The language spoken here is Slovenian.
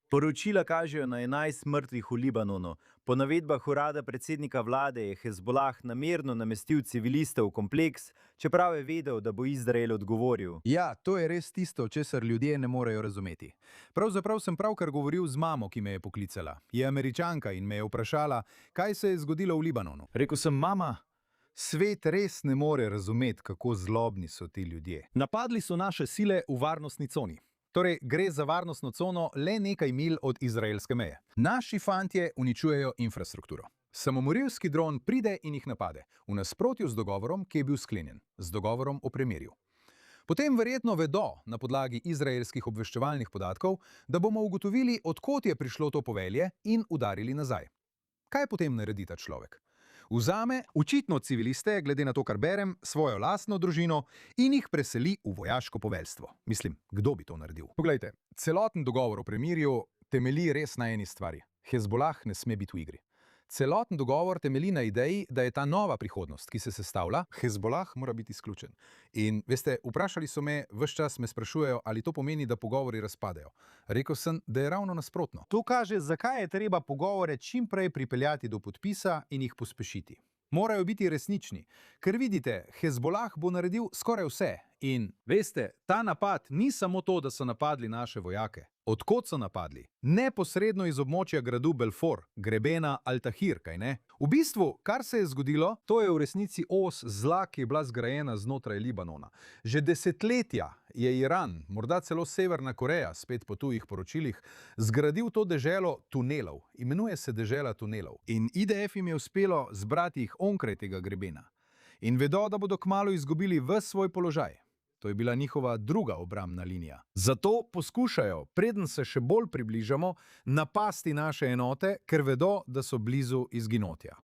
Poročila kažejo na 11 mrtvih v Libanonu. Po navedbah urada predsednika vlade je Hezbolah namerno namestil civiliste v kompleks, čeprav je vedel, da bo Izrael odgovoril. Ja, to je res tisto, česar ljudje ne morejo razumeti. Pravzaprav sem pravkar govoril z mamo, ki me je poklicala. Je Američanka in me je vprašala, kaj se je zgodilo v Libanonu. Rekel sem, mama, svet res ne more razumeti, kako zlobni so ti ljudje. Napadli so naše sile v varnostni coni. Torej, gre za varnostno cono le nekaj milj od izraelske meje. Naši fantje uničujejo infrastrukturo. Samomorilski dron pride in jih napade, v nasprotju z dogovorom, ki je bil sklenjen, z dogovorom o premirju. Potem verjetno vedo, na podlagi izraelskih obveščevalnih podatkov, da bomo ugotovili, od kod je prišlo to povelje in udarili nazaj. Kaj potem naredi ta človek? Vzame očitno civiliste, glede na to, kar berem, svojo lastno družino in jih preseli v vojaško poveljstvo. Mislim, kdo bi to naredil? Poglejte, celoten dogovor o premirju temelji res na eni stvari. Hezbolah ne sme biti v igri. Celoten dogovor temelji na ideji, da je ta nova prihodnost, ki se sestavlja, Hezbolah mora biti izključen. In veste, vprašali so me, ves čas me sprašujejo, ali to pomeni, da pogovori razpadejo. Rekel sem, da je ravno nasprotno. To kaže, zakaj je treba pogovore čim prej pripeljati do podpisa in jih pospešiti. Morajo biti resnični, ker vidite, Hezbolah bo naredil skoraj vse. In veste, ta napad ni samo to, da so napadli naše vojake. Od kod so napadli? Neposredno iz območja gradu Belfor, grebena Al-Tahir, kaj ne? V bistvu, kar se je zgodilo, to je v resnici os zla, ki je bila zgrajena znotraj Libanona. Že desetletja je Iran, morda celo Severna Koreja, spet po tujih poročilih, zgradil to deželo tunelov. Imenuje se dežela tunelov. In IDF jim je uspelo zbrati jih onkraj tega grebena. In vedo, da bodo kmalu izgubili ves svoj položaj. To je bila njihova druga obrambna linija. Zato poskušajo, preden se še bolj približamo, napasti naše enote, ker vedo, da so blizu izginotja.